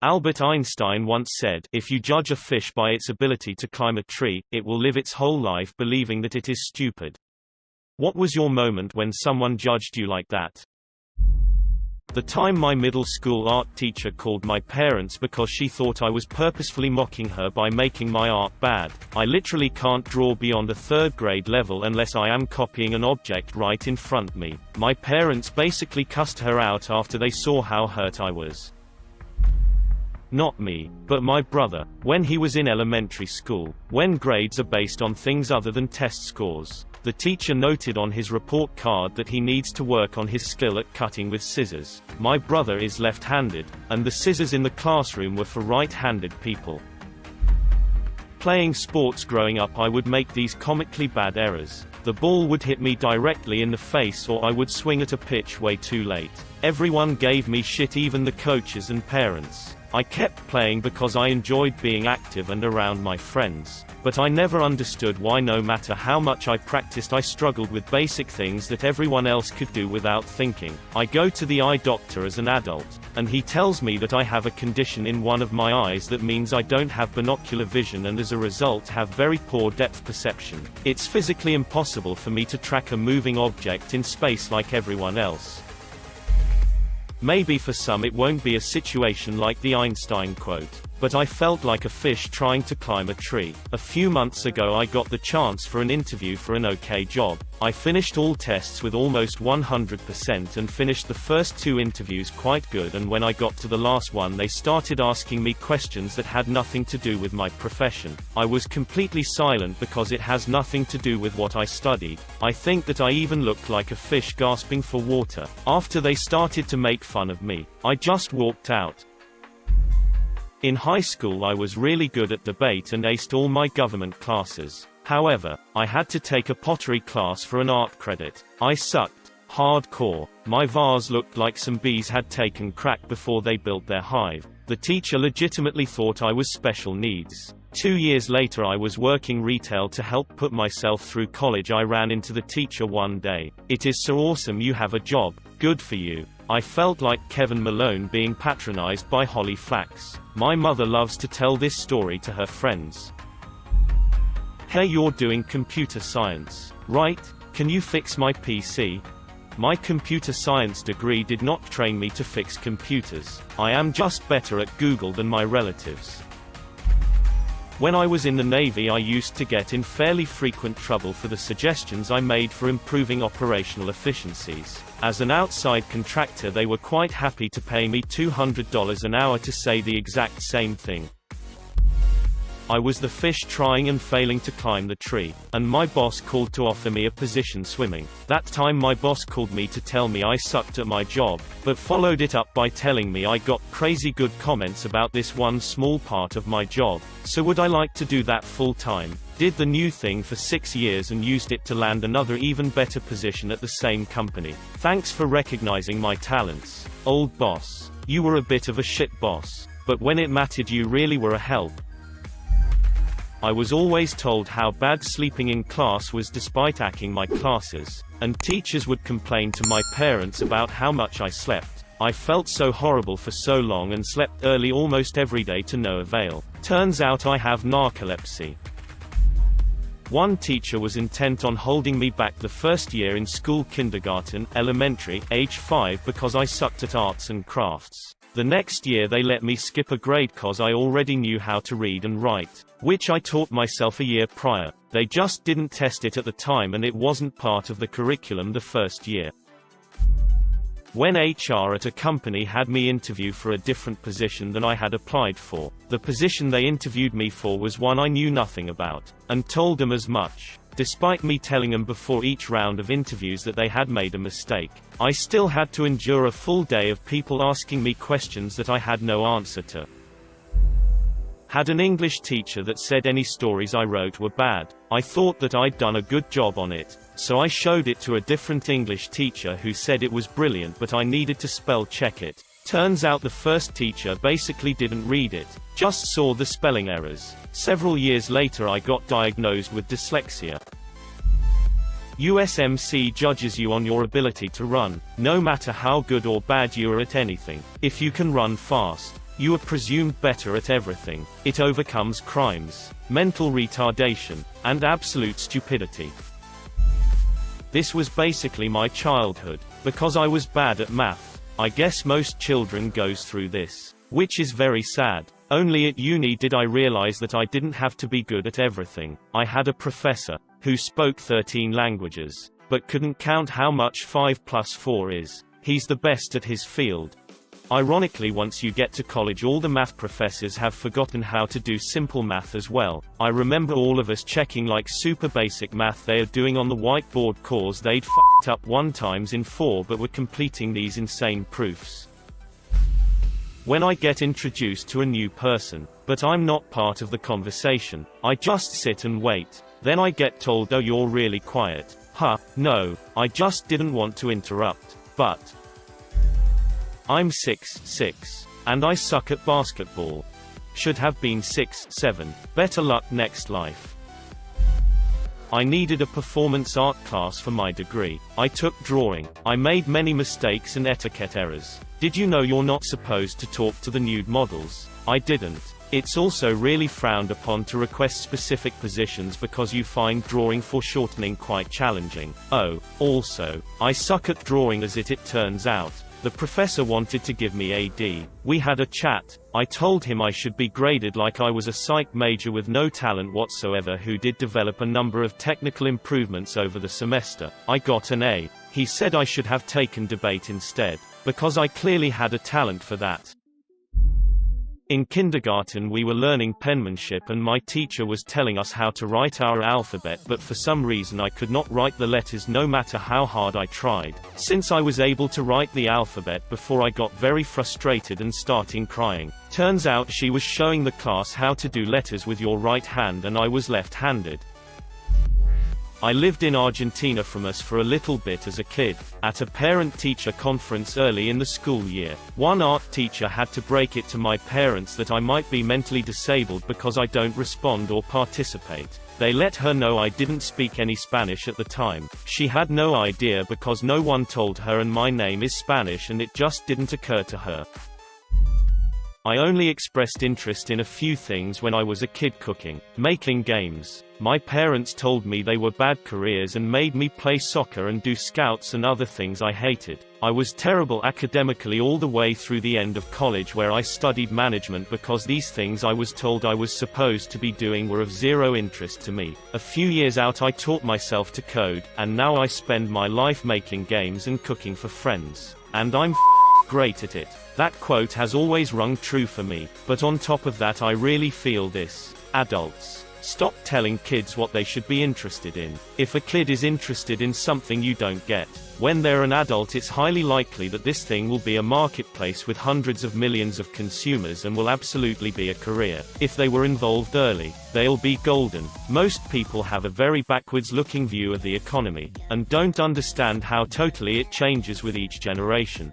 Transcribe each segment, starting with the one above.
Albert Einstein once said, "If you judge a fish by its ability to climb a tree, it will live its whole life believing that it is stupid." What was your moment when someone judged you like that? The time my middle school art teacher called my parents because she thought I was purposefully mocking her by making my art bad. I literally can't draw beyond a third grade level unless I am copying an object right in front me. My parents basically cussed her out after they saw how hurt I was. Not me, but my brother, when he was in elementary school. When grades are based on things other than test scores, the teacher noted on his report card that he needs to work on his skill at cutting with scissors. My brother is left-handed, and the scissors in the classroom were for right-handed people. Playing sports growing up, I would make these comically bad errors. The ball would hit me directly in the face, or I would swing at a pitch way too late. Everyone gave me shit, even the coaches and parents. I kept playing because I enjoyed being active and around my friends. But I never understood why no matter how much I practiced I struggled with basic things that everyone else could do without thinking. I go to the eye doctor as an adult, and he tells me that I have a condition in one of my eyes that means I don't have binocular vision and as a result have very poor depth perception. It's physically impossible for me to track a moving object in space like everyone else. Maybe for some it won't be a situation like the Einstein quote, but I felt like a fish trying to climb a tree. A few months ago I got the chance for an interview for an okay job. I finished all tests with almost 100% and finished the first 2 interviews quite good, and when I got to the last one they started asking me questions that had nothing to do with my profession. I was completely silent because it has nothing to do with what I studied. I think that I even looked like a fish gasping for water. After they started to make fun of me, I just walked out. In high school I was really good at debate and aced all my government classes. However, I had to take a pottery class for an art credit. I sucked. Hardcore. My vase looked like some bees had taken crack before they built their hive. The teacher legitimately thought I was special needs. 2 years later I was working retail to help put myself through college. I ran into the teacher one day. "It is so awesome you have a job. Good for you." I felt like Kevin Malone being patronized by Holly Flax. My mother loves to tell this story to her friends. "Hey, you're doing computer science, right? Can you fix my PC?" My computer science degree did not train me to fix computers. I am just better at Google than my relatives. When I was in the Navy I used to get in fairly frequent trouble for the suggestions I made for improving operational efficiencies. As an outside contractor they were quite happy to pay me $200 an hour to say the exact same thing. I was the fish trying and failing to climb the tree, and my boss called to offer me a position swimming. That time my boss called me to tell me I sucked at my job, but followed it up by telling me I got crazy good comments about this one small part of my job, so would I like to do that full time? Did the new thing for 6 years and used it to land another even better position at the same company. Thanks for recognizing my talents, old boss. You were a bit of a shit boss, but when it mattered you really were a help. I was always told how bad sleeping in class was despite acing my classes, and teachers would complain to my parents about how much I slept. I felt so horrible for so long and slept early almost every day to no avail. Turns out I have narcolepsy. One teacher was intent on holding me back the first year in school, kindergarten, elementary, age 5, because I sucked at arts and crafts. The next year they let me skip a grade cause I already knew how to read and write, which I taught myself a year prior. They just didn't test it at the time and it wasn't part of the curriculum the first year. When HR at a company had me interview for a different position than I had applied for, the position they interviewed me for was one I knew nothing about, and told them as much. Despite me telling them before each round of interviews that they had made a mistake, I still had to endure a full day of people asking me questions that I had no answer to. Had an English teacher that said any stories I wrote were bad. I thought that I'd done a good job on it, so I showed it to a different English teacher who said it was brilliant but I needed to spell check it. Turns out the first teacher basically didn't read it, just saw the spelling errors. Several years later I got diagnosed with dyslexia. USMC judges you on your ability to run, no matter how good or bad you are at anything. If you can run fast, You are presumed better at everything. It overcomes crimes, mental retardation, and absolute stupidity. This was basically my childhood. Because I was bad at math. I guess most children goes through this. Which is very sad. Only at uni did I realize that I didn't have to be good at everything. I had a professor who spoke 13 languages, but couldn't count how much 5 plus 4 is. He's the best at his field. Ironically, once you get to college, all the math professors have forgotten how to do simple math as well. I remember all of us checking like super basic math they are doing on the whiteboard cause they'd f***ed up 1 times in 4 but were completing these insane proofs. When I get introduced to a new person, but I'm not part of the conversation, I just sit and wait. Then I get told, "Oh, you're really quiet." No, I just didn't want to interrupt. But I'm 6'6", and I suck at basketball. Should have been 6'7". Better luck next life. I needed a performance art class for my degree. I took drawing. I made many mistakes and etiquette errors. Did you know you're not supposed to talk to the nude models? I didn't. It's also really frowned upon to request specific positions because you find drawing foreshortening quite challenging. Oh, also, I suck at drawing as it turns out. The professor wanted to give me a D. We had a chat. I told him I should be graded like I was a psych major with no talent whatsoever who did develop a number of technical improvements over the semester. I got an A. He said I should have taken debate instead, because I clearly had a talent for that. In kindergarten we were learning penmanship and my teacher was telling us how to write our alphabet, but for some reason I could not write the letters no matter how hard I tried. Since I was able to write the alphabet before, I got very frustrated and starting crying. Turns out she was showing the class how to do letters with your right hand and I was left-handed. I lived in Argentina from us for a little bit as a kid. At a parent-teacher conference early in the school year, one art teacher had to break it to my parents that I might be mentally disabled because I don't respond or participate. They let her know I didn't speak any Spanish at the time. She had no idea because no one told her and my name is Spanish and it just didn't occur to her. I only expressed interest in a few things when I was a kid: cooking, making games. My parents told me they were bad careers and made me play soccer and do scouts and other things I hated. I was terrible academically all the way through the end of college, where I studied management because these things I was told I was supposed to be doing were of zero interest to me. A few years out I taught myself to code, and now I spend my life making games and cooking for friends. And I'm great at it. That quote has always rung true for me, but on top of that I really feel this. Adults, stop telling kids what they should be interested in. If a kid is interested in something you don't get, when they're an adult it's highly likely that this thing will be a marketplace with hundreds of millions of consumers and will absolutely be a career. If they were involved early, they'll be golden. Most people have a very backwards-looking view of the economy, and don't understand how totally it changes with each generation.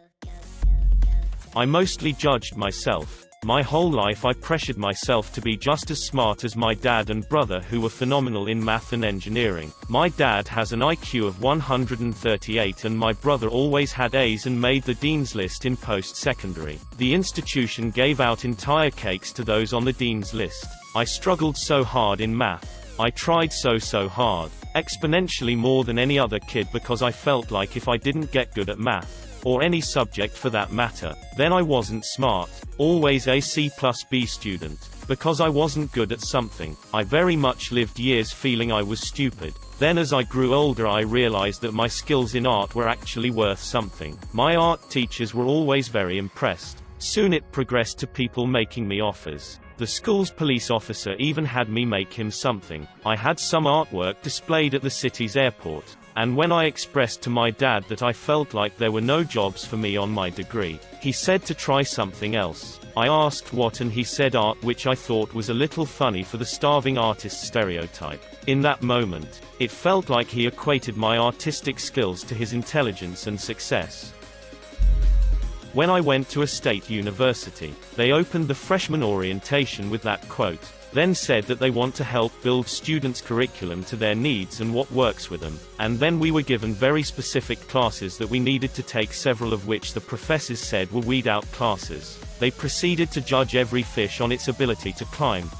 I mostly judged myself. My whole life I pressured myself to be just as smart as my dad and brother, who were phenomenal in math and engineering. My dad has an IQ of 138 and my brother always had A's and made the dean's list in post-secondary. The institution gave out entire cakes to those on the dean's list. I struggled so hard in math. I tried so hard. Exponentially more than any other kid, because I felt like if I didn't get good at math, or any subject for that matter, then I wasn't smart. Always a C+B student. Because I wasn't good at something, I very much lived years feeling I was stupid. Then as I grew older I realized that my skills in art were actually worth something. My art teachers were always very impressed. Soon it progressed to people making me offers. The school's police officer even had me make him something. I had some artwork displayed at the city's airport. And when I expressed to my dad that I felt like there were no jobs for me on my degree, he said to try something else. I asked what, and he said art, which I thought was a little funny for the starving artist stereotype. In that moment, it felt like he equated my artistic skills to his intelligence and success. When I went to a state university, they opened the freshman orientation with that quote, then said that they want to help build students' curriculum to their needs and what works with them. And then we were given very specific classes that we needed to take, several of which the professors said were weed out classes. They proceeded to judge every fish on its ability to climb.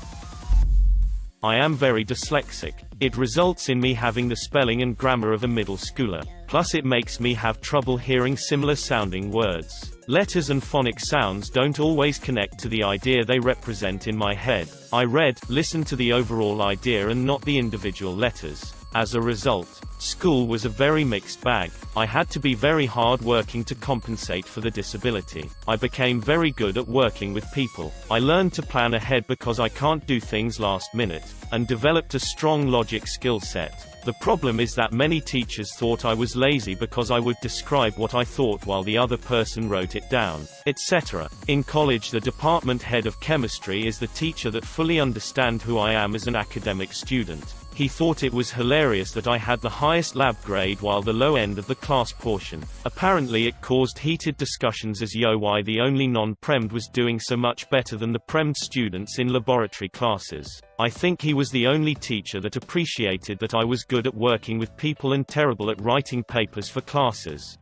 I am very dyslexic. It results in me having the spelling and grammar of a middle schooler. Plus it makes me have trouble hearing similar sounding words. Letters and phonic sounds don't always connect to the idea they represent in my head. I listen to the overall idea and not the individual letters. As a result, school was a very mixed bag. I had to be very hard working to compensate for the disability. I became very good at working with people. I learned to plan ahead because I can't do things last minute, and developed a strong logic skill set. The problem is that many teachers thought I was lazy because I would describe what I thought while the other person wrote it down, etc. In college, the department head of chemistry is the teacher that fully understands who I am as an academic student. He thought it was hilarious that I had the highest lab grade while the low end of the class portion. Apparently it caused heated discussions as why the only non-premmed was doing so much better than the premmed students in laboratory classes. I think he was the only teacher that appreciated that I was good at working with people and terrible at writing papers for classes.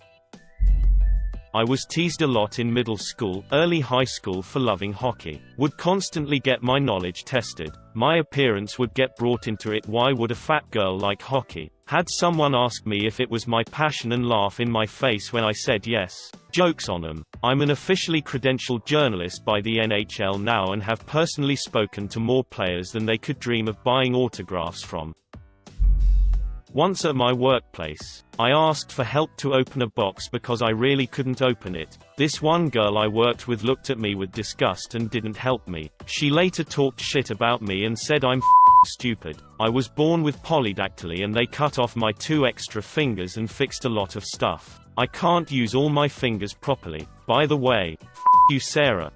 I was teased a lot in middle school, early high school for loving hockey. Would constantly get my knowledge tested. My appearance would get brought into it. Why would a fat girl like hockey? Had someone ask me if it was my passion and laugh in my face when I said yes. Jokes on 'em. I'm an officially credentialed journalist by the NHL now and have personally spoken to more players than they could dream of buying autographs from. Once at my workplace, I asked for help to open a box because I really couldn't open it. This one girl I worked with looked at me with disgust and didn't help me. She later talked shit about me and said I'm stupid. I was born with polydactyly and they cut off my 2 extra fingers and fixed a lot of stuff. I can't use all my fingers properly. By the way, you Sarah.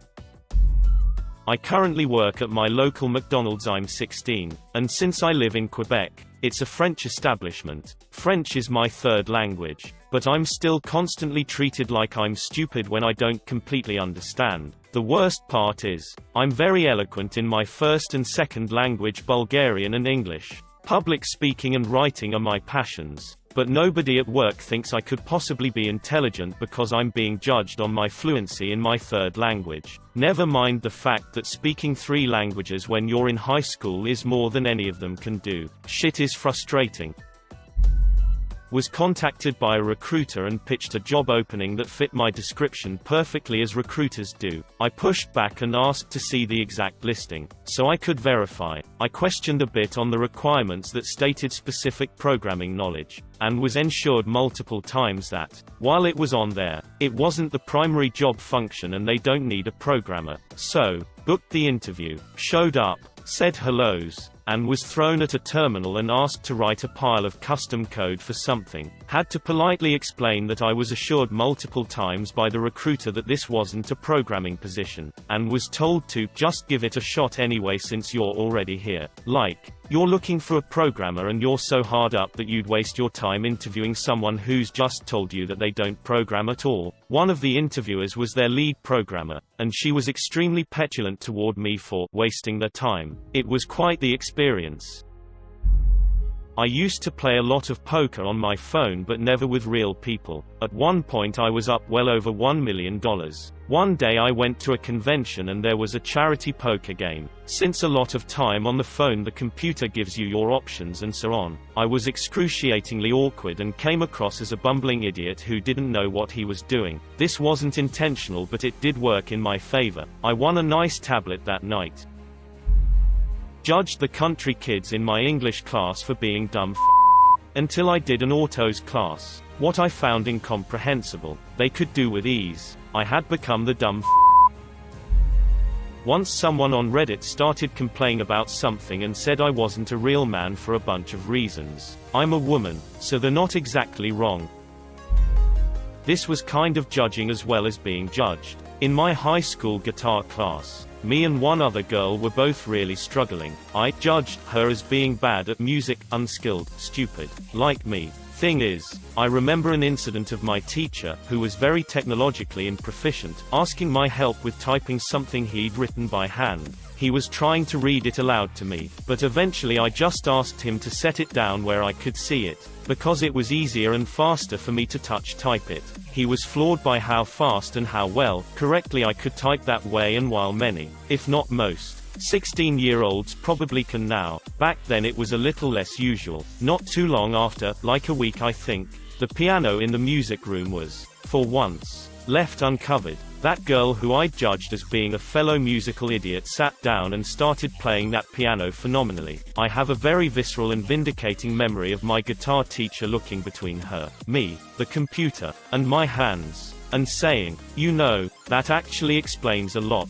I currently work at my local McDonald's. I'm 16, and since I live in Quebec, it's a French establishment. French is my 3rd language, but I'm still constantly treated like I'm stupid when I don't completely understand. The worst part is, I'm very eloquent in my 1st and 2nd language, Bulgarian and English. Public speaking and writing are my passions. But nobody at work thinks I could possibly be intelligent because I'm being judged on my fluency in my 3rd language. Never mind the fact that speaking 3 languages when you're in high school is more than any of them can do. Shit is frustrating. Was contacted by a recruiter and pitched a job opening that fit my description perfectly as recruiters do. I pushed back and asked to see the exact listing, so I could verify. I questioned a bit on the requirements that stated specific programming knowledge, and was ensured multiple times that, while it was on there, it wasn't the primary job function and they don't need a programmer. So, booked the interview, showed up, said hellos, and was thrown at a terminal and asked to write a pile of custom code for something. Had to politely explain that I was assured multiple times by the recruiter that this wasn't a programming position, and was told to just give it a shot anyway since you're already here. Like, you're looking for a programmer and you're so hard up that you'd waste your time interviewing someone who's just told you that they don't program at all. One of the interviewers was their lead programmer, and she was extremely petulant toward me for wasting their time. It was quite the experience. I used to play a lot of poker on my phone but never with real people. At one point I was up well over $1 million. One day I went to a convention and there was a charity poker game. Since a lot of time on the phone the computer gives you your options and so on, I was excruciatingly awkward and came across as a bumbling idiot who didn't know what he was doing. This wasn't intentional but it did work in my favor. I won a nice tablet that night. Judged the country kids in my English class for being dumb until I did an autos class. What I found incomprehensible, they could do with ease. I had become the dumb Once someone on Reddit started complaining about something and said I wasn't a real man for a bunch of reasons. I'm a woman, so they're not exactly wrong. This was kind of judging as well as being judged. In my high school guitar class, me and one other girl were both really struggling. I judged her as being bad at music, unskilled, stupid. Like me. Thing is, I remember an incident of my teacher, who was very technologically proficient, asking my help with typing something he'd written by hand. He was trying to read it aloud to me, but eventually I just asked him to set it down where I could see it, because it was easier and faster for me to touch type it. He was floored by how fast and how well, correctly I could type that way, and while many, if not most, 16-year-olds probably can now, back then it was a little less usual. Not too long after, like a week I think, the piano in the music room was, for once, left uncovered. That girl who I'd judged as being a fellow musical idiot sat down and started playing that piano phenomenally. I have a very visceral and vindicating memory of my guitar teacher looking between her, me, the computer, and my hands, and saying, "You know, that actually explains a lot."